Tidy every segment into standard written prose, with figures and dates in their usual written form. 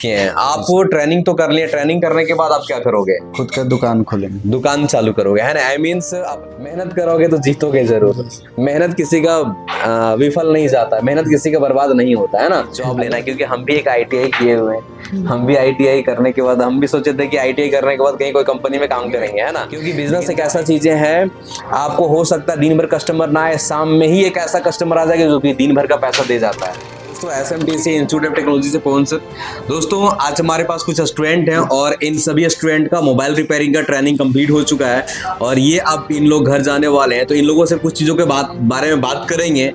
किए हैं आप। वो ट्रेनिंग तो कर लिए, ट्रेनिंग करने के बाद आप क्या करोगे? खुद का दुकान खोलेंगे। दुकान चालू करोगे, है ना? आई मीन्स आप मेहनत करोगे तो जीतोगे जरूर। मेहनत किसी का विफल नहीं जाता, मेहनत किसी का बर्बाद नहीं होता, है ना? जॉब लेना है, क्योंकि हम भी एक आईटीआई किए हुए हैं। हम भी आईटीआई करने के बाद हम भी सोचे थे कि आईटीआई करने के बाद कहीं कोई कंपनी में काम करेंगे, है ना? क्योंकि बिजनेस एक ऐसा चीजें है, आपको हो सकता है दिन भर कस्टमर ना आए, शाम में ही एक ऐसा कस्टमर आ जाएगा जो कि दिन भर का पैसा दे जाता है। दोस्तों एसएमटीसी इंस्टीट्यूट ऑफ टेक्नोलॉजी से पहुंच सर। दोस्तों आज हमारे पास कुछ स्टूडेंट हैं और इन सभी स्टूडेंट का मोबाइल रिपेयरिंग का ट्रेनिंग कंप्लीट हो चुका है और ये अब इन लोग घर जाने वाले हैं, तो इन लोगों से कुछ चीज़ों के बारे में बात करेंगे।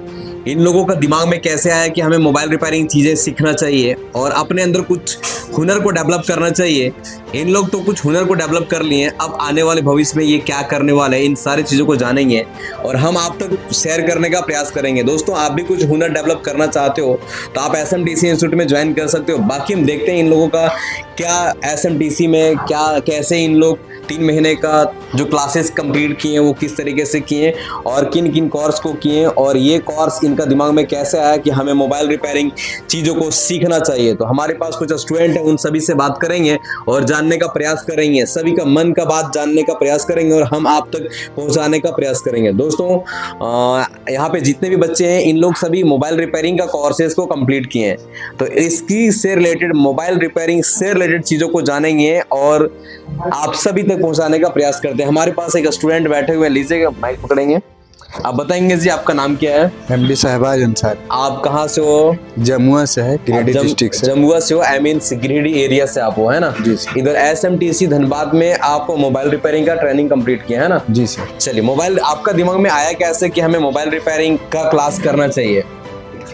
इन लोगों का दिमाग में कैसे आया कि हमें मोबाइल रिपेयरिंग चीज़ें सीखना चाहिए और अपने अंदर कुछ हुनर को डेवलप करना चाहिए। इन लोग तो कुछ हुनर को डेवलप कर लिए हैं, अब आने वाले भविष्य में ये क्या करने वाले हैं, इन सारी चीज़ों को जानेंगे और हम आप तक शेयर करने का प्रयास करेंगे। दोस्तों आप भी कुछ हुनर डेवलप करना चाहते हो तो आप एसएमटीसी इंस्टीट्यूट में ज्वाइन कर सकते हो। बाकी हम देखते हैं इन लोगों का क्या एसएमटीसी में क्या कैसे इन लोग 3 महीने का जो क्लासेस कंप्लीट किए हैं वो किस तरीके से किए और किन किन कोर्स को किए और ये कोर्स इनका दिमाग में कैसे आया कि हमें मोबाइल रिपेयरिंग चीज़ों को सीखना चाहिए। तो हमारे पास कुछ स्टूडेंट हैं, उन सभी से बात करेंगे और जानने का प्रयास करेंगे, सभी का मन का बात जानने का प्रयास करेंगे और हम आप तक पहुंचाने का प्रयास करेंगे। दोस्तों यहाँ पे जितने भी बच्चे हैं इन लोग सभी मोबाइल रिपेयरिंग का कोर्सेज को कंप्लीट किए हैं, तो इसकी से रिलेटेड मोबाइल रिपेयरिंग से रिलेटेड चीज़ों को जानेंगे और आप सभी तक पहुंचाने का प्रयास करते हैं। हमारे पास एक स्टूडेंट बैठे हुए हैं, लीजिएगा माइक पकड़ेंगे, आप बताएंगे जी आपका नाम क्या है? एमडी शहबाज अंसारी। आप कहाँ से हो? जमुआ से है, गिरिडीह डिस्ट्रिक्ट से। जमुआ से हो, आई मीन गिरिडीह एरिया से आप हो, है ना? जी सर। इधर एसएमटीसी धनबाद में आप मोबाइल रिपेयरिंग का ट्रेनिंग कंप्लीट किया है ना? जी सर। चलिए, मोबाइल आपका दिमाग में आया कैसे कि हमें मोबाइल रिपेयरिंग का क्लास करना चाहिए?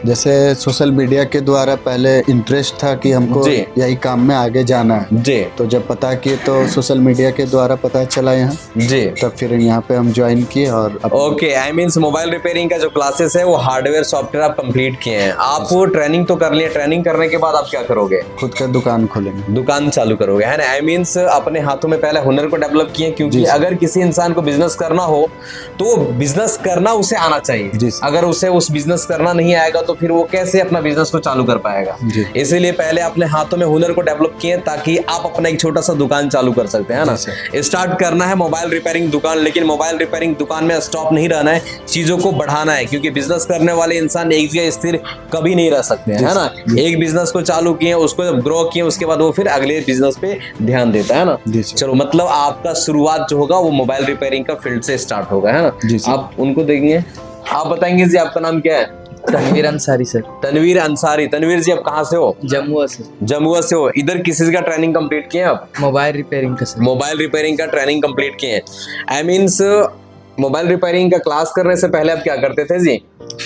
जैसे सोशल मीडिया के द्वारा पहले इंटरेस्ट था कि हमको यही काम में आगे जाना है जी, तो जब पता किए तो सोशल मीडिया के द्वारा पता चला यहाँ जी, तब फिर यहाँ पे हम ज्वाइन किए और okay. I means mobile repairing का जो क्लासेस है वो हार्डवेयर सॉफ्टवेयर आप कंप्लीट किए हैं। आप वो ट्रेनिंग तो कर लिए, ट्रेनिंग करने के बाद आप क्या करोगे? खुद का दुकान खोलेंगे। दुकान चालू करोगे, है ना? आई मीन्स अपने हाथों में पहले हुनर को डेवलप किए, क्योंकि अगर किसी इंसान को बिजनेस करना हो तो बिजनेस करना उसे आना चाहिए। अगर उसे उस बिजनेस करना नहीं आएगा तो फिर वो कैसे अपना बिजनेस को चालू कर पाएगा? इसीलिए पहले अपने हाथों में हुनर को डेवलप किए ताकि आप अपना एक छोटा सा दुकान चालू कर सकते हैं ना। स्टार्ट करना है मोबाइल रिपेयरिंग दुकान, लेकिन मोबाइल रिपेयरिंग दुकान में स्टॉप नहीं रहना है, चीजों को बढ़ाना है, क्योंकि बिजनेस करने वाले इंसान एक जगह स्थिर कभी नहीं रह सकते हैं, है ना? एक बिजनेस को चालू किए, उसको जब ग्रो किए, उसके बाद वो फिर अगले बिजनेस पे ध्यान देता है ना। चलो, मतलब आपका शुरुआत जो होगा वो मोबाइल रिपेयरिंग का फील्ड से स्टार्ट होगा, है ना? आप उनको देंगे, आप बताएंगे जी आपका नाम क्या है? तनवीर अंसारी सर। तनवीर अंसारी। तनवीर जी आप कहाँ से हो? जमुआ से। जमुआ से हो। इधर किस चीज का ट्रेनिंग कंप्लीट किए आप? मोबाइल रिपेयरिंग का सर। मोबाइल रिपेयरिंग का ट्रेनिंग कंप्लीट किए हैं। आई मीन्स मोबाइल रिपेयरिंग का क्लास करने से पहले आप क्या करते थे जी?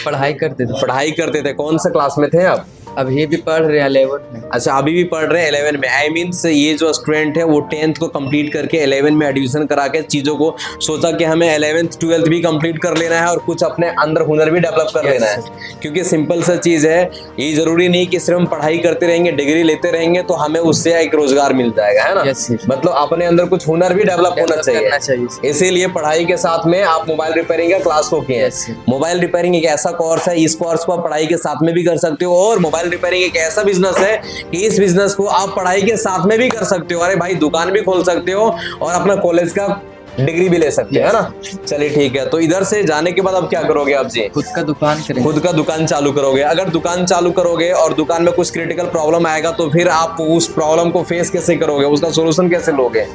पढ़ाई करते थे। पढ़ाई करते थे। कौन सा क्लास में थे आप? अभी भी पढ़ रहे हैं 11 में। अच्छा, अभी भी पढ़ रहे हैं 11 में। आई मीन्स ये जो स्टूडेंट है वो 10th को कंप्लीट करके 11 में एडमिशन करा के चीज़ों को सोचा कि हमें 11th 12th भी कंप्लीट कर लेना है और कुछ अपने अंदर हुनर भी डेवलप कर लेना है। क्योंकि सिंपल सा चीज़ है, ये जरूरी नहीं कि सिर्फ हम पढ़ाई करते रहेंगे, डिग्री लेते रहेंगे तो हमें उससे एक रोजगार मिल जाएगा, है ना? मतलब अपने अंदर कुछ हुनर भी डेवलप होना चाहिए। इसीलिए पढ़ाई के साथ में आप मोबाइल रिपेयरिंग का क्लास को किए। मोबाइल रिपेयरिंग एक ऐसा कोर्स है, इस कोर्स को आप पढ़ाई के साथ में भी कर सकते हो और मोबाइल रिपेयरिंग एक ऐसा बिजनेस है कि इस बिजनेस को आप पढ़ाई के साथ में भी कर सकते हो। अरे भाई, दुकान भी खोल सकते हो और अपना कॉलेज का डिग्री भी ले सकते हैं, है ना? चलिए ठीक है, तो इधर से जाने के बाद अब क्या करोगे आप जी? खुद का दुकान करेंगे। खुद का दुकान चालू करोगे। अगर दुकान चालू करोगे और दुकान में कुछ क्रिटिकल प्रॉब्लम आएगा तो फिर आप उस प्रॉब्लम को फेस कैसे करोगे? उसका सोल्यूशन कैसे लोगे?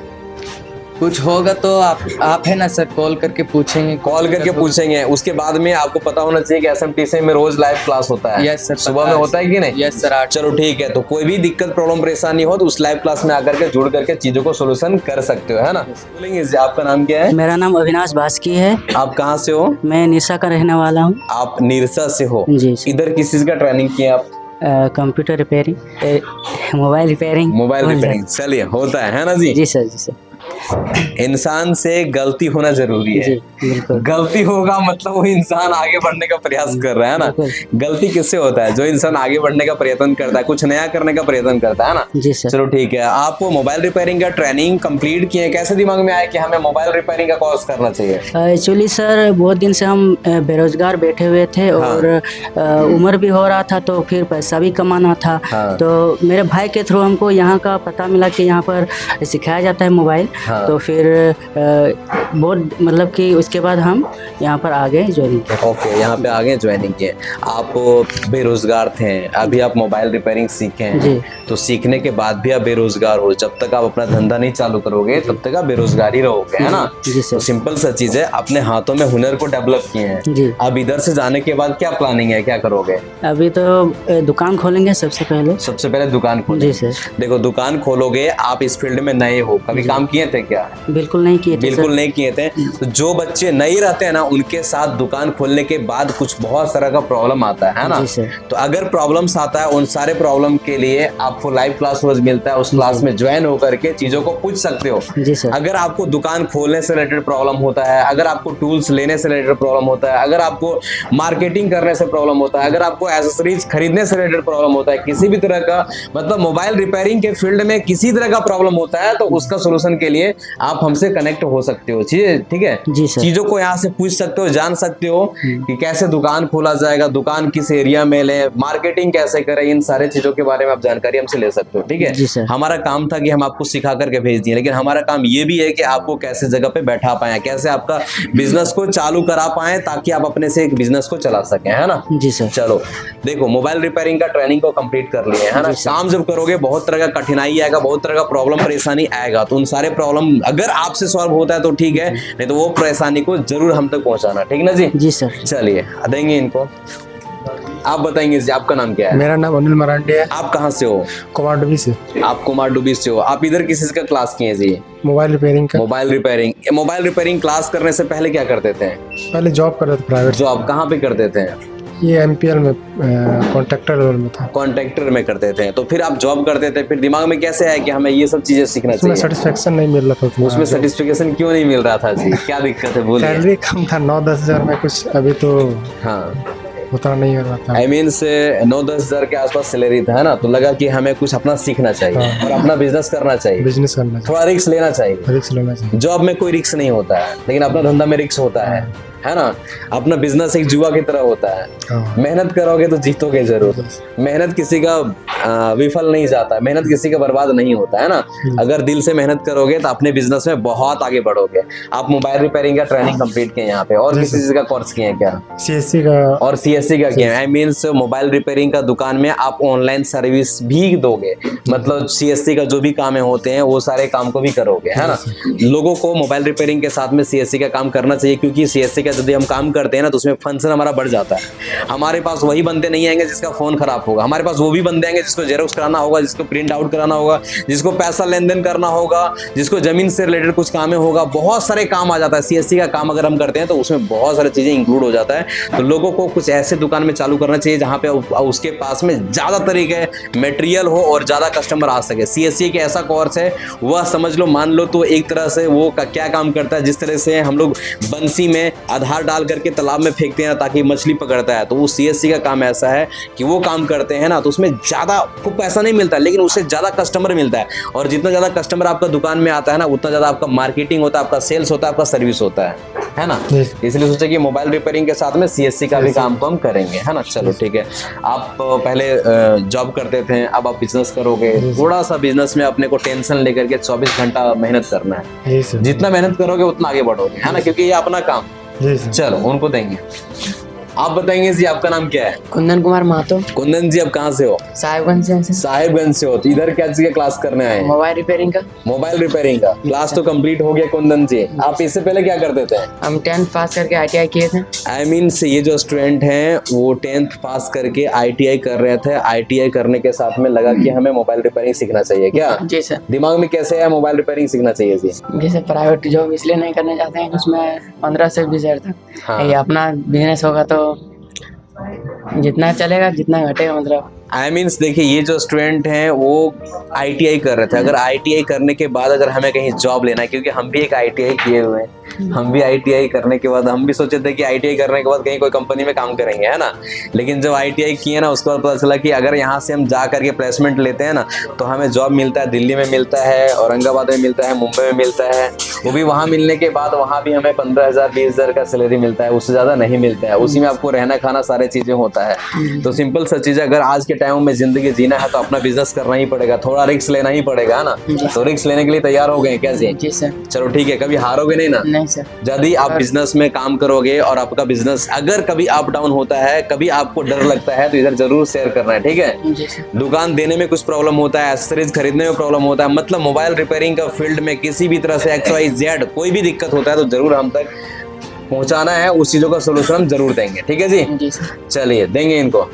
कुछ होगा तो आप है ना सर, कॉल करके पूछेंगे। कॉल करके पूछेंगे। उसके बाद में आपको पता होना चाहिए कि एसएमटीसी में रोज लाइव क्लास होता है। Yes sir. सुबह में होता है कि नहीं? Yes sir. चलो ठीक है, तो कोई भी दिक्कत प्रॉब्लम परेशानी हो तो उस लाइव क्लास में आकर के जुड़ करके चीजों को सोल्यूशन कर सकते हो, है ना? बोलेंगे आपका नाम क्या है? मेरा नाम अविनाश भास्की है। आप कहाँ से हो? मैं निरसा का रहने वाला हूँ। आप निरसा से हो? जी। इधर किस चीज का ट्रेनिंग किए आप? Computer repairing, mobile repairing. Mobile repairing. चलिए, होता है ना जी? जी सर, जी सर। इंसान से गलती होना जरूरी है। जी बिल्कुल। गलती होगा मतलब वो इंसान आगे बढ़ने का प्रयास कर रहा है ना। गलती किससे होता है? जो इंसान आगे बढ़ने का प्रयत्न करता है, कुछ नया करने का प्रयत्न करता है ना। जी सर। चलो ठीक है, आप मोबाइल रिपेयरिंग का ट्रेनिंग कंप्लीट किए, कैसे दिमाग में आया कि हमें मोबाइल रिपेयरिंग का कोर्स करना चाहिए? एक्चुअली सर बहुत दिन से हम बेरोजगार बैठे हुए थे और उम्र भी हो रहा था, तो फिर पैसा भी कमाना था। हाँ। तो मेरे भाई के थ्रू हमको यहाँ का पता मिला कि यहाँ पर सिखाया जाता है मोबाइल। हाँ। तो फिर बहुत मतलब कि उसके बाद हम यहाँ पर आगे ज्वाइनिंग किया। ओके, यहाँ पे आगे ज्वाइनिंग किए। आप बेरोजगार थे, अभी आप मोबाइल रिपेयरिंग सीखे हैं। जी। तो सीखने के बाद भी आप बेरोजगार हो, जब तक आप अपना धंधा नहीं चालू करोगे तब तक आप बेरोजगार ही रहोगे, है ना। जी सर। तो सिंपल सा चीज है, अपने हाथों में हुनर को डेवलप किए हैं। जी। अब इधर से जाने के बाद क्या प्लानिंग है, क्या करोगे? अभी तो दुकान खोलेंगे सबसे पहले। सबसे पहले दुकान खोलेंगे। जी सर। देखो, दुकान खोलोगे, आप इस फील्ड में नए हो, कभी काम किए थे क्या? बिल्कुल नहीं किए थे बिल्कुल सर। नहीं किए थे। तो जो बच्चे नहीं रहते हैं ना, उनके साथ दुकान खोलने के बाद कुछ बहुत सारा का प्रॉब्लम आता है ना। जी सर। तो अगर प्रॉब्लम्स आता है, उन सारे प्रॉब्लम के लिए आपको लाइव क्लास रोज मिलता है, उस क्लास में ज्वाइन होकर के चीजों को पूछ सकते हो। जी सर। अगर आपको दुकान खोलने से रिलेटेड प्रॉब्लम होता है, अगर आपको टूल्स लेने से रिलेटेड प्रॉब्लम होता है, अगर आपको मार्केटिंग करने से प्रॉब्लम होता है, अगर आपको एसेसरीज खरीदने से रिलेटेड प्रॉब्लम होता है, किसी भी तरह का मतलब मोबाइल रिपेयरिंग के फील्ड में किसी तरह का प्रॉब्लम होता है, तो उसका सोल्यूशन के लिए आप हमसे कनेक्ट हो सकते हो। ठीक है। जी सर। चीजों को यहाँ से पूछ सकते हो, जान सकते हो कि कैसे दुकान खोला जाएगा, दुकान किस एरिया में ले, मार्केटिंग कैसे करें, इन सारे चीजों के बारे में आप जानकारी हमसे ले सकते हो। ठीक है। जी सर। हमारा काम था कि हम आपको सिखा करके भेज दिए, लेकिन हमारा काम ये भी है कि आपको कैसे जगह पे बैठा पाए, कैसे आपका बिजनेस को चालू करा पाए, ताकि आप अपने से एक बिजनेस को चला सकें, है ना। जी सर। चलो देखो, मोबाइल रिपेयरिंग का ट्रेनिंग को कंप्लीट कर लिए, है ना। काम जब करोगे बहुत तरह का कठिनाई आएगा, बहुत तरह का प्रॉब्लम परेशानी आएगा। तो उन सारे प्रॉब्लम अगर आपसे सॉल्व होता है तो ठीक है, नहीं तो वो परेशानी को जरूर हम तक पहुंचाना, ठीक ना जी। जी सर। चलिए देंगे इनको। आप बताएंगे जी, आपका नाम क्या है? मेरा नाम अनिल मरांडी है। आप कहाँ से हो? कुमारडुबी से। आप कुमारडुबी से हो। आप इधर किस चीज का क्लास किए जी? मोबाइल रिपेयरिंग का। Mobile repairing. Mobile repairing class करने से पहले क्या करते थे? पहले जॉब कर रहे थे प्राइवेट। जॉब कहाँ पे करते थे? ये MPL में कॉन्ट्रैक्टर लेवल में था। कॉन्ट्रैक्टर में करते थे। तो फिर आप जॉब करते थे, फिर दिमाग में कैसे आया कि हमें ये सब चीजें सीखना उसमें चाहिए? सेटिस्फेक्शन नहीं मिल रहा था उतना। उसमें सेटिस्फेक्शन क्यों नहीं मिल रहा था जी? क्या दिक्कत है, बोलिए। सैलरी कम था, 9-10 हजार में कुछ, अभी तो हाँ, उतना नहीं हो रहा था। आई मीन से 9-10 हजार के आसपास सैलरी था, है ना। तो लगा कि हमें कुछ अपना सीखना चाहिए और अपना बिजनेस करना चाहिए, बिजनेस करना चाहिए, थोड़ा रिस्क लेना चाहिए। रिस्क लेना चाहिए। जॉब में कोई रिस्क नहीं होता है, लेकिन अपना धंधा में रिस्क होता है ना। अपना बिजनेस एक जुआ की तरह होता है। हाँ। मेहनत करोगे तो जीतोगे जरूर। मेहनत किसी का विफल नहीं जाता, मेहनत किसी का बर्बाद नहीं होता, है ना। अगर दिल से मेहनत करोगे तो अपने बिजनेस में बहुत आगे बढ़ोगे। आप मोबाइल रिपेयरिंग का ट्रेनिंग कंप्लीट किए यहाँ पे, और किसी चीज का कोर्स किए हैं क्या? CSC का और CSC का किया। आई मीन्स मोबाइल रिपेयरिंग का दुकान में आप ऑनलाइन सर्विस भी दोगे, मतलब CSC का जो भी काम होते हैं वो सारे काम को भी करोगे, है ना। लोगों को मोबाइल रिपेयरिंग के साथ में CSC का काम करना चाहिए, क्योंकि CSC का यदि हम काम करते हैं ना तो उसमें फंक्शन हमारा बढ़ जाता है। हमारे पास वही बंदे नहीं आएंगे जिसका फोन खराब होगा, हमारे पास वो भी बंदे आएंगे जिसको जेरोक्स कराना होगा, जिसको प्रिंट आउट कराना होगा, जिसको पैसा लेन देन करना होगा, जिसको जमीन से रिलेटेड कुछ काम होगा, बहुत सारे काम आ जाता है। CSC का काम अगर हम करते हैं तो उसमें बहुत सारी चीजें इंक्लूड हो जाता है। तो लोगों को कुछ ऐसे दुकान में चालू करना चाहिए जहां पे उसके पास में ज्यादा तरीके मटेरियल हो और ज्यादा कस्टमर आ सके। CSC के ऐसा कोर्स है, वह समझ लो, मान लो तो एक तरह से वो क्या काम करता है, जिस तरह से हम लोग बंसी में आधार डाल करके तालाब में फेंकते हैं ताकि मछली पकड़ता है, तो वो CSC का काम ऐसा है कि वो काम करते हैं ना, तो उसमें ज्यादा आपको पैसा नहीं मिलता, लेकिन उससे ज्यादा कस्टमर मिलता है। और जितना ज्यादा कस्टमर आपका दुकान में आता है ना, उतना ज्यादा आपका मार्केटिंग होता है, आपका सेल्स होता है, आपका सर्विस होता है ना। इसलिए सोचा कि मोबाइल रिपेयरिंग के साथ में CSC का भी काम को हम करेंगे, है ना। चलो ठीक है। आप पहले जॉब करते थे, अब आप बिजनेस करोगे। थोड़ा सा बिजनेस में अपने को टेंशन लेकर के 24 घंटा मेहनत करना है। जितना मेहनत करोगे उतना आगे बढ़ोगे, है ना, क्योंकि ये अपना काम। चलो उनको देंगे। आप बताएंगे जी, आपका नाम क्या है? कुंदन कुमार महतो। कुंदन जी, आप कहाँ से हो? साहिबगंज से। साहिबगंज से हो। तो इधर क्या चीज का क्लास करने आए हैं? मोबाइल रिपेयरिंग का। मोबाइल रिपेयरिंग का क्लास तो कंप्लीट हो गया कुंदन जी। आप इससे पहले क्या करते थे? हम 10th पास करके ITI किए थे। आई मीन से ये जो स्टूडेंट हैं वो 10th पास करके ITI कर रहे थे। ITI करने के साथ में लगा कि हमें मोबाइल रिपेयरिंग सीखना चाहिए। क्या जी सर। दिमाग में कैसे है मोबाइल रिपेयरिंग सीखना चाहिए जी? जैसे प्राइवेट जॉब इसलिए नहीं करना चाहते हैं, उसमें 15 से 20 हजार तक। हाँ। ये अपना बिजनेस होगा तो जितना चलेगा जितना घटेगा, मतलब आई मीन्स देखिए, ये जो स्टूडेंट हैं वो ITI कर रहे थे। अगर ITI करने के बाद अगर हमें कहीं जॉब लेना है, क्योंकि हम भी एक ITI किए हुए हैं, हम भी ITI करने के बाद हम भी सोचे थे कि ITI करने के बाद कहीं कोई कंपनी में काम करेंगे, है ना। लेकिन जब ITI किए ना, उसके बाद पता चला कि अगर यहाँ से हम जा करके प्लेसमेंट लेते हैं ना, तो हमें जॉब मिलता है, दिल्ली में मिलता है, औरंगाबाद में मिलता है, मुंबई में मिलता है। वो भी वहाँ मिलने के बाद वहाँ भी हमें 15,000 20,000 का सैलरी मिलता है, उससे ज़्यादा नहीं मिलता है। उसी में आपको रहना खाना सारी चीज़ें होता है। तो सिंपल सा चीज़ है, अगर आज के टाइम में जिंदगी जीना है तो अपना बिजनेस करना ही पड़ेगा, थोड़ा रिस्क लेना ही पड़ेगा, है ना। तो रिस्क लेने के लिए तैयार हो गए क्या जी? जी सर। चलो ठीक है, कभी हारोगे नहीं ना? नहीं सर। यदि आप बिजनेस में काम करोगे और आपका बिजनेस अगर कभी अप डाउन होता है, कभी आपको डर लगता है, तो इधर जरूर शेयर करना है, ठीक है। जी सर। दुकान देने में कुछ प्रॉब्लम होता है, एक्सेसरीज खरीदने में प्रॉब्लम होता है, मतलब मोबाइल रिपेयरिंग का फील्ड में किसी भी तरह से XYZ कोई भी दिक्कत होता है तो जरूर हम तक पहुंचाना है, उस चीजों का सोल्यूशन हम जरूर देंगे, ठीक है जी। जी सर। चलिए देंगे इनको।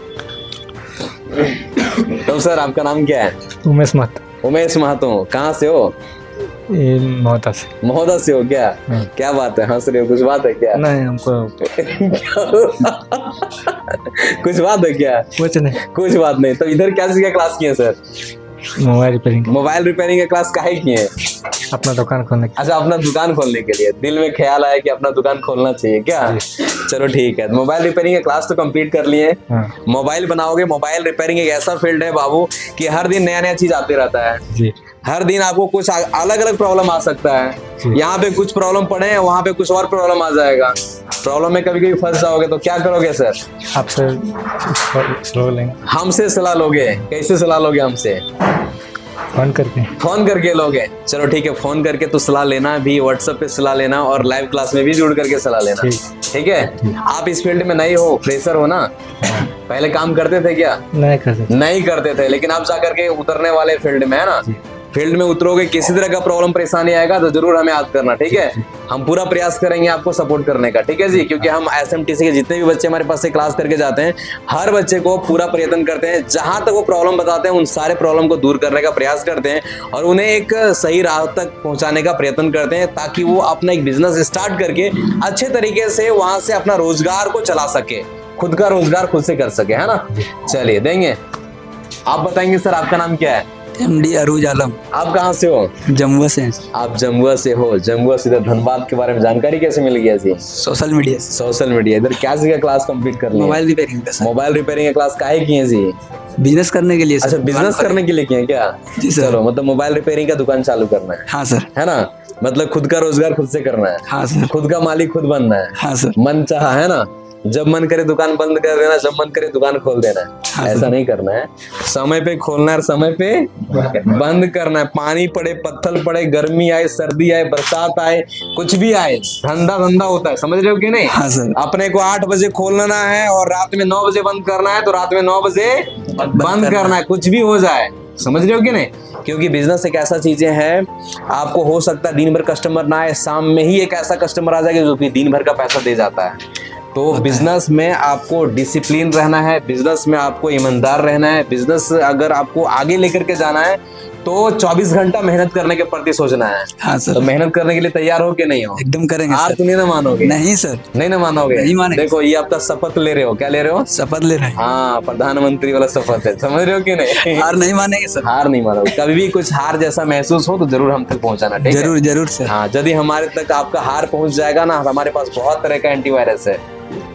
तो सर आपका नाम क्या है? उमेश महतो, उमेश महतो। कहाँ से हो? ये महोदा से। महोदा से हो क्या? क्या बात है, हंस रहे हो? कुछ बात है क्या? नहीं, हमको कुछ बात है क्या? कुछ नहीं। कुछ बात नहीं। तो इधर क्या चीज का क्लास किए sir? Mobile repairing, mobile repairing का क्लास काहे किए? अपना दुकान खोलने अच्छा, अपना दुकान खोलने के लिए दिल में ख्याल आया कि अपना दुकान खोलना चाहिए क्या? चलो ठीक है, मोबाइल रिपेयरिंग का क्लास तो कंप्लीट कर लिए। मोबाइल बनाओगे, मोबाइल रिपेयरिंग एक ऐसा फील्ड है बाबू कि हर दिन नया नया चीज आते रहता है जी। हर दिन आपको कुछ अलग अलग प्रॉब्लम आ सकता है। यहाँ पे कुछ प्रॉब्लम पड़े हैं, वहाँ पे कुछ और प्रॉब्लम आ जाएगा। प्रॉब्लम में कभी कभी फंस जाओगे तो क्या करोगे सर? आपसे सलाह लेंगे। हमसे सलाह लोगे? कैसे सलाह लोगे हमसे? फोन करके लोगे। चलो ठीक है, फोन करके तो सलाह लेना भी, व्हाट्सएप पे सलाह लेना और लाइव क्लास में भी जुड़ करके सलाह लेना, ठीक है। आप इस फील्ड में नए हो, फ्रेशर हो ना, पहले काम करते थे क्या? नहीं करते थे, लेकिन आप जा करके उतरने वाले फील्ड में, है ना। फील्ड में उतरोगे, किसी तरह का प्रॉब्लम परेशानी आएगा तो जरूर हमें याद करना, ठीक है। हम पूरा प्रयास करेंगे आपको सपोर्ट करने का, ठीक है जी। क्योंकि हम SMTC के जितने भी बच्चे हमारे पास से क्लास करके जाते हैं, हर बच्चे को पूरा प्रयत्न करते हैं, जहां तक वो प्रॉब्लम बताते हैं उन सारे प्रॉब्लम को दूर करने का प्रयास करते हैं और उन्हें एक सही राह तक पहुंचाने का प्रयत्न करते हैं, ताकि वो अपना एक बिजनेस स्टार्ट करके अच्छे तरीके से वहां से अपना रोजगार को चला सके, खुद का रोजगार खुद से कर सके, है ना। चलिए देंगे। आप बताएंगे सर आपका नाम क्या है? MD अरूज आलम। आप कहाँ से हो? जम्मू से। आप जम्मू से हो? जम्मू से इधर धनबाद के बारे में जानकारी कैसे मिल गया जी? Social media. Social media. इधर क्या चीज का क्लास कंप्लीट कर लिया? मोबाइल रिपेयरिंग का। मोबाइल रिपेयरिंग का क्लास काहे किए जी? बिजनेस करने के लिए। अच्छा, बिजनेस करने के लिए किए क्या? जी सर। चलो, मतलब मोबाइल रिपेयरिंग का दुकान चालू करना है। हाँ सर। है ना, मतलब खुद का रोजगार खुद से करना है। हाँ सर। खुद का मालिक खुद बनना है। हाँ सर। मन चाहा, है ना, जब मन करे दुकान बंद कर देना, जब मन करे दुकान खोल देना है। हाँ ऐसा नहीं करना है, समय पे खोलना है और समय पे बंद करना है। पानी पड़े, पत्थर पड़े, गर्मी आए, सर्दी आए, बरसात आए, कुछ भी आए, धंधा धंधा होता है, समझ रहे हो कि नहीं? हाँ सर। अपने को 8 बजे खोलना है और रात में 9 बजे बंद करना है, तो रात में 9 बजे बंद करना है, कुछ भी हो जाए, समझ रहे हो कि नहीं। क्योंकि बिजनेस एक ऐसा चीजें है, आपको हो सकता है दिन भर कस्टमर ना आए, शाम में ही एक ऐसा कस्टमर आ जाएगा जो कि दिन भर का पैसा दे जाता है। तो बिजनेस में आपको डिसिप्लिन रहना है, बिजनेस में आपको ईमानदार रहना है, बिजनेस अगर आपको आगे लेकर के जाना है तो 24 घंटा मेहनत करने के प्रति सोचना है। हाँ सर। तो मेहनत करने के लिए तैयार हो कि नहीं हो? एकदम करेंगे हार सर। तो नहीं ना मानोगे? नहीं सर। नहीं ना मानोगे? नहीं मानेंगे। देखो, ये आपका शपथ ले रहे हो। क्या ले रहे हो? शपथ ले रहे हैं। हाँ, प्रधानमंत्री वाला शपथ है, समझ रहे हो कि नहीं? हार नहीं मानेंगे सर। हार नहीं मानोगे। कभी भी कुछ हार जैसा महसूस हो तो जरूर हम तक पहुंचाना, ठीक है? जरूर जरूर सर। हाँ, यदि हमारे तक आपका हार पहुंच जाएगा ना, हमारे पास बहुत तरह का एंटीवायरस है।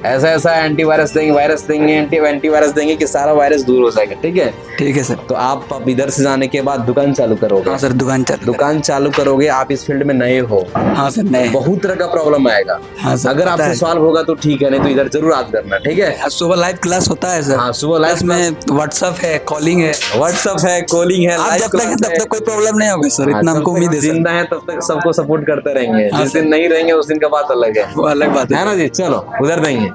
ऐसा ऐसा एंटीवायरस देंगे, वायरस देंगे, एंटीवायरस देंगे कि सारा वायरस दूर हो जाएगा, ठीक है? ठीक है सर। तो आप अब इधर से जाने के बाद दुकान चालू करोगे। हाँ सर, दुकान चालू करोगे। आप इस फील्ड में नए हो। हाँ सर, नए। बहुत तरह का प्रॉब्लम आएगा। हाँ सर, अगर आपसे सॉल्व होगा तो ठीक है, नहीं तो इधर जरूर याद करना, ठीक है? सुबह लाइव क्लास होता है सर। हाँ, सुबह लाइव में व्हाट्सएप है, कॉलिंग है, कॉलिंग है। आप जब तक कोई प्रॉब्लम नहीं होगा सर, इतना हमको उम्मीद है। जिंदा है तब तक सबको सपोर्ट करते रहेंगे। जिस दिन नहीं रहेंगे उस दिन का बात अलग है, वो अलग बात है ना जी। चलो उधर देंगे।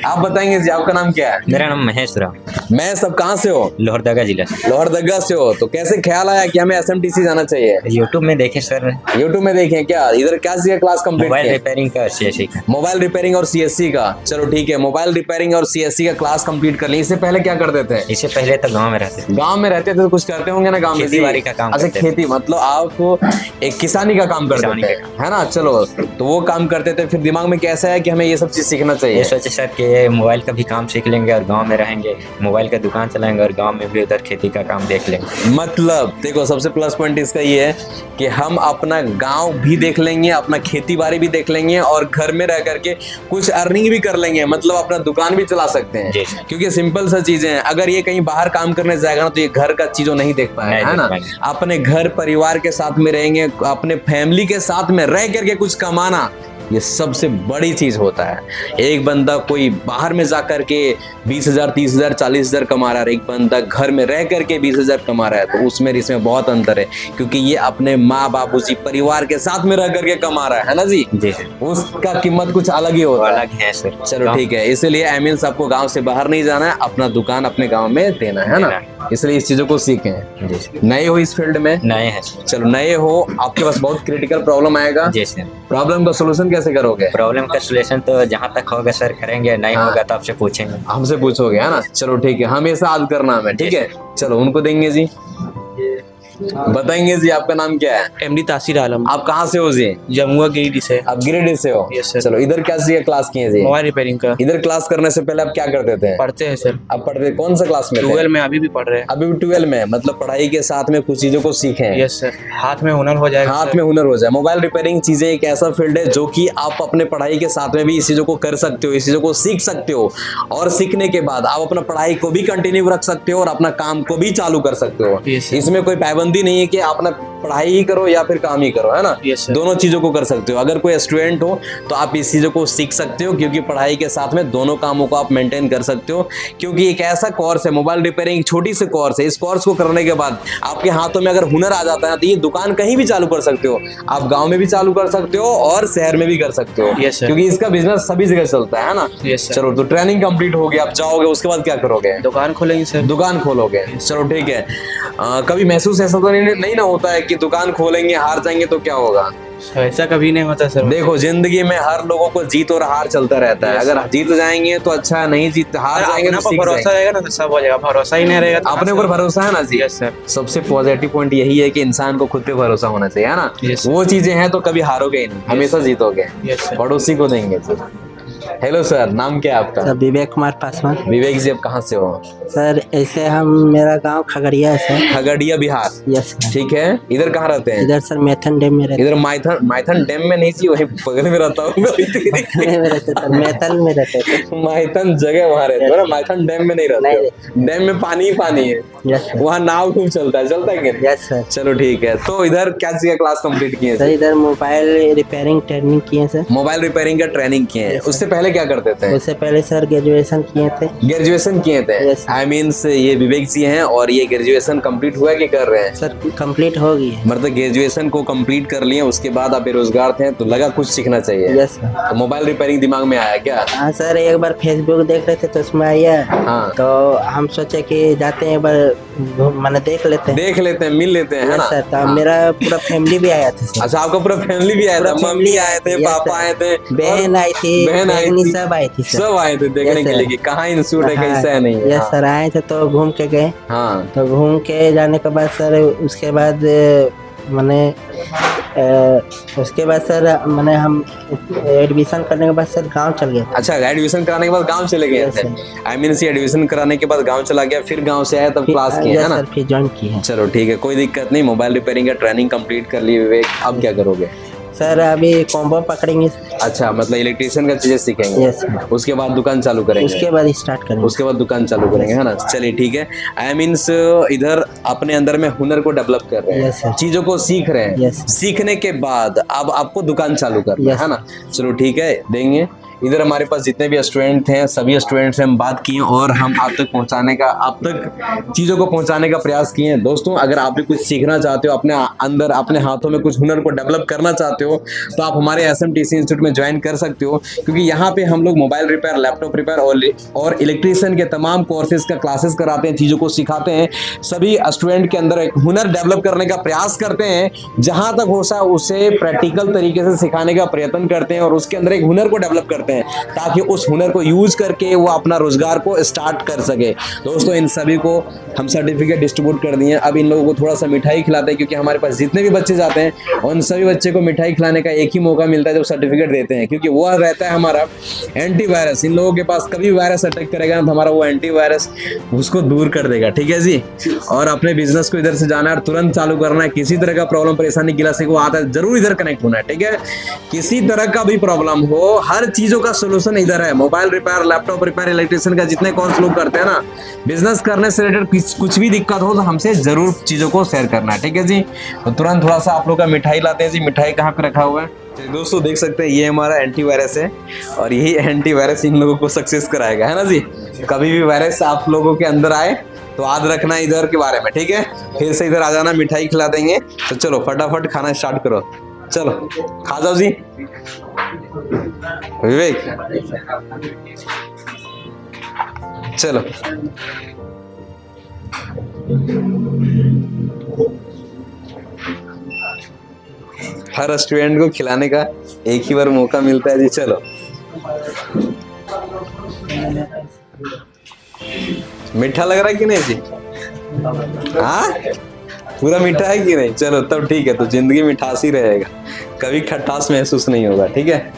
आप बताएंगे जी, आपका नाम क्या है? मेरा नाम महेश राव। मैं सब कहाँ से हो? लोहरदगा जिला से। लोहरदगा से हो, तो कैसे ख्याल आया कि हमें SMTC जाना चाहिए? यूट्यूब में देखे सर। यूट्यूब में देखें क्या? इधर क्या सीखा क्लास कंप्लीट? मोबाइल रिपेयरिंग का CSC का। मोबाइल रिपेयरिंग और CSC का। चलो ठीक है, मोबाइल रिपेयरिंग और CSC का क्लास कंप्लीट कर ली। इससे पहले क्या करते थे? इससे पहले तो गांव में रहते थे। गांव में रहते थे तो कुछ करते होंगे ना गांव में? खेती बाड़ी का काम अच्छा, करते थे। खेती, मतलब आप एक किसानी का काम करते थे, है ना। चलो, तो वो काम करते थे, फिर दिमाग में कैसा है कि हमें ये सब चीज सीखना चाहिए? ये सोचे सर करके मोबाइल का भी काम सीख लेंगे और गांव में रहेंगे, मोबाइल का दुकान चलाएंगे और गांव में भी उधर खेती का काम देख लेंगे। मतलब देखो सबसे प्लस पॉइंट इसका ये है कि हम अपना गांव भी देख लेंगे, अपना खेती बाड़ी भी देख लेंगे और घर में रह करके कुछ अर्निंग भी कर लेंगे, मतलब अपना दुकान भी चला सकते हैं। क्योंकि सिंपल सा चीजें हैं, अगर ये कहीं बाहर काम करने जाएगा ना तो ये घर का चीजों नहीं देख पाएगा, है ना। अपने घर परिवार के साथ में रहेंगे, अपने फैमिली के साथ में रह करके कुछ कमाना, ये सबसे बड़ी चीज होता है। एक बंदा कोई बाहर में जा करके 20,000 30,000 40,000 कमा रहा है, एक बंदा घर में रह करके 20,000 कमा रहा है, तो उसमें इसमें बहुत अंतर है, क्योंकि ये अपने माँ बाबूजी परिवार के साथ में रह करके कमा रहा है ना जी। उसका कीमत कुछ अलग ही होता है। अलग है सर। चलो ठीक है, इसलिए आई मीन आपको गाँव से बाहर नहीं जाना है, अपना दुकान अपने गाँव में देना है ना, इसलिए इस चीजों को सीखें। नए हो इस फील्ड में? नए हैं। चलो नए हो, आपके पास बहुत क्रिटिकल प्रॉब्लम आएगा, प्रॉब्लम का सोल्यूशन कैसे करोगे? प्रॉब्लम का सोल्यूशन तो जहाँ तक होगा सर करेंगे, नहीं होगा तो आपसे पूछेंगे। हमसे पूछोगे, है ना। चलो ठीक है, हमेशा याद करना हमें, ठीक है। चलो उनको देंगे जी, बताएंगे जी। आपका नाम क्या है? एमडी तासीर आलम। आप कहाँ से हो जी? जमुआ गिरिडीह से। आप गिरिडीह से हो? Yes sir. चलो इधर क्या सीखे, क्लास किए जी? मोबाइल रिपेयरिंग का। इधर क्लास करने से पहले आप क्या करते थे? पढ़ते हैं सर। आप पढ़ते कौन सा क्लास में? 12 में, अभी भी पढ़ रहे हैं। अभी भी 12 में, मतलब पढ़ाई के साथ में कुछ चीजों को सीखे। यस सर, हाथ में हुनर हो जाएगा। हाथ में हुनर हो जाए। मोबाइल रिपेयरिंग चीजें एक ऐसा फील्ड है जो कि आप अपने पढ़ाई के साथ में भी इस चीजों को कर सकते हो, इस चीजों को सीख सकते हो, और सीखने के बाद आप अपना पढ़ाई को भी कंटिन्यू रख सकते हो और अपना काम को भी चालू कर सकते हो। इसमें कोई पाबंदी नहीं है कि आप अपना पढ़ाई ही करो या फिर काम ही करो, है ना। दोनों चीजों को कर सकते हो। अगर कोई स्टूडेंट हो तो आप इस चीजों को सीख सकते हो, क्योंकि पढ़ाई के साथ में दोनों कामों को आप मेंटेन कर सकते हो। क्योंकि एक ऐसा कोर्स है मोबाइल रिपेयरिंग, छोटी सी कोर्स है। इस कोर्स को करने के बाद आपके हाथों में अगर हुनर आ जाता है तो ये दुकान कहीं भी चालू कर सकते हो। आप गाँव में भी चालू कर सकते हो और शहर में भी कर सकते हो, क्योंकि इसका बिजनेस सभी जगह चलता है ना। चलो तो ट्रेनिंग कंप्लीट हो गया, आप जाओगे, उसके बाद क्या करोगे? दुकान खोलेंगे सर। दुकान खोलोगे, चलो ठीक है। कभी महसूस ऐसा तो नहीं ना होता है कि दुकान खोलेंगे हार जाएंगे तो क्या होगा? ऐसा कभी नहीं होता सर। देखो जिंदगी में हर लोगों को जीत और हार चलता रहता है। अगर जीत जाएंगे तो अच्छा, नहीं जीत हार जाएंगे तो सीख भरोसा रहेगा ना तो सब हो जाएगा। भरोसा ही नहीं रहेगा तो अपने ऊपर भरोसा है ना जी। Yes sir. सबसे पॉजिटिव पॉइंट यही है कि इंसान को खुद पे भरोसा होना चाहिए, है ना। वो चीजें हैं तो कभी हारोगे ही नहीं, हमेशा जीतोगे। पड़ोसी को देंगे। हेलो सर, नाम क्या है आपका? सर विवेक कुमार पासवान। विवेक जी, आप कहाँ से हो? सर ऐसे हम, मेरा गांव खगड़िया है सर। खगड़िया बिहार। यस ठीक है। इधर कहाँ रहते हैं? इधर सर मैथन डैम में रहते। इधर माइथन डैम में नहीं जी, वही बगल में रहता हूँ। मैथन में रहते थे। माइथन जगह वहाँ रहते हो ना, माइथन डैम में नहीं रहते। डैम में पानी ही पानी है। वहाँ नाव खूब चलता है कि नहीं? Yes sir. चलो ठीक है। तो इधर क्या क्लास कंप्लीट किए? सर इधर मोबाइल रिपेयरिंग ट्रेनिंग किए सर। मोबाइल रिपेयरिंग का ट्रेनिंग किए हैं। उससे पहले क्या करते थे? उससे पहले सर ग्रेजुएशन किए थे। ग्रेजुएशन किए थे? आई मीन ये विवेक जी हैं और ये ग्रेजुएशन कंप्लीट हुआ कि कर रहे हैं? सर कंप्लीट हो गई है। मतलब ग्रेजुएशन को कंप्लीट कर लिए, उसके बाद आप बेरोजगार थे तो लगा कुछ सीखना चाहिए। Yes sir. तो मोबाइल रिपेयरिंग दिमाग में आया क्या? हाँ सर, एक बार फेसबुक देख रहे थे तो उसमें आया। हाँ। तो हम सोचे कि जाते हैं एक बार, मैंने देख लेते हैं, मिल लेते हैं, है ना। सर तो मेरा पूरा फैमिली भी आया था। अच्छा, आपका पूरा फैमिली भी आया था? मम्मी आए थे, पापा आए थे, बहन आई थी, बहन आई थी, सब आई थी, सब आए थे देखने के लिए कि कहाँ इंस्टीट्यूट है, कैसा है, नहीं। यस सर, आए थे तो घूम के गए। हाँ। तो घूम के जाने के बाद सर, उसके बाद मैंने हम एडमिशन करने के बाद सर गांव चल गए। अच्छा, एडमिशन कराने के बाद गांव चले गए थे? आई मीन एडमिशन कराने के बाद गांव चला गया, फिर गांव से आया तब क्लास किए, है ना? फिर ज्वाइन की है। चलो ठीक है, कोई दिक्कत नहीं। मोबाइल रिपेयरिंग का ट्रेनिंग कंप्लीट कर लिए विवेक, अब क्या करोगे? सर अभी कॉम्बो पकड़ेंगे। अच्छा, मतलब इलेक्ट्रिशियन का चीजें सीखेंगे। Yes sir. उसके बाद दुकान चालू करेंगे? उसके बाद स्टार्ट करेंगे। उसके बाद दुकान चालू करेंगे, है ना। चलिए ठीक है। आई मीन्स इधर अपने अंदर में हुनर को डेवलप कर रहे हैं, चीजों को सीख रहे हैं। सीखने के बाद अब आपको दुकान चालू करना है ना। चलो ठीक है, देंगे। इधर हमारे पास जितने भी स्टूडेंट हैं, सभी स्टूडेंट से हम बात किए और हम आप तक पहुंचाने का, आप तक चीज़ों को पहुंचाने का प्रयास किए हैं। दोस्तों, अगर आप भी कुछ सीखना चाहते हो, अपने अंदर अपने हाथों में कुछ हुनर को डेवलप करना चाहते हो, तो आप हमारे SMTC इंस्टीट्यूट में ज्वाइन कर सकते हो, क्योंकि यहाँ पे हम लोग मोबाइल रिपेयर, लैपटॉप रिपेयर और इलेक्ट्रीशियन के तमाम कोर्सेज का क्लासेस कराते हैं, चीज़ों को सिखाते हैं। सभी स्टूडेंट के अंदर एक हुनर डेवलप करने का प्रयास करते हैं, जहाँ तक हो सके उसे प्रैक्टिकल तरीके से सिखाने का प्रयत्न करते हैं और उसके अंदर एक हुनर को डेवलप करते हैं। करते हैं ताकि उस हुनर को यूज करके वो अपना रोजगार को स्टार्ट कर सके। दोस्तों इन सभी को हम सर्टिफिकेट डिस्ट्रीब्यूट कर दिए। अब इन लोगों को थोड़ा सा मिठाई खिलाते हैं, क्योंकि हमारे पास जितने भी बच्चे जाते हैं उन सभी बच्चे को मिठाई खिलाने का एक ही मौका मिलता है जब सर्टिफिकेट देते हैं, क्योंकि वो रहता है हमारा एंटीवायरस। इन लोगों के पास कभी वायरस अटैक करेगा तो हमारा वो एंटीवायरस उसको दूर कर देगा, ठीक है जी। और अपने बिजनेस को इधर से जाना है और तुरंत चालू करना है। किसी तरह का प्रॉब्लम परेशानी गिलासी को आता है जरूर इधर कनेक्ट होना है, ठीक है। किसी तरह का भी प्रॉब्लम हो, हर चीजों का सोल्यूशन इधर है। Mobile repair, laptop repair, electrician का जितने कोर्स लोग करते हैं ना, बिजनेस करने से रिलेटेड कुछ भी दिक्कत हो तो हमसे जरूर चीजों को शेयर करना है, ठीक है जी। तो तुरंत थोड़ा सा आप लोग का मिठाई लाते हैं जी। मिठाई कहाँ पे रखा हुआ है दोस्तों, देख सकते हैं ये हमारा एंटीवायरस है और यही एंटीवायरस इन लोगों को सक्सेस कराएगा, है ना जी। कभी भी वायरस आप लोगों के अंदर आए तो याद रखना इधर के बारे में, ठीक है। फिर से इधर आ जाना, मिठाई खिला देंगे। तो चलो फटाफट खाना स्टार्ट करो, चलो खा जाओ जी। विवेक चलो हर स्टूडेंट को खिलाने का एक ही बार मौका मिलता है जी। चलो मीठा लग रहा है कि नहीं जी? हाँ पूरा मीठा है कि नहीं? चलो तब ठीक है, तो जिंदगी मिठास ही रहेगा, कभी खटास महसूस नहीं होगा, ठीक है।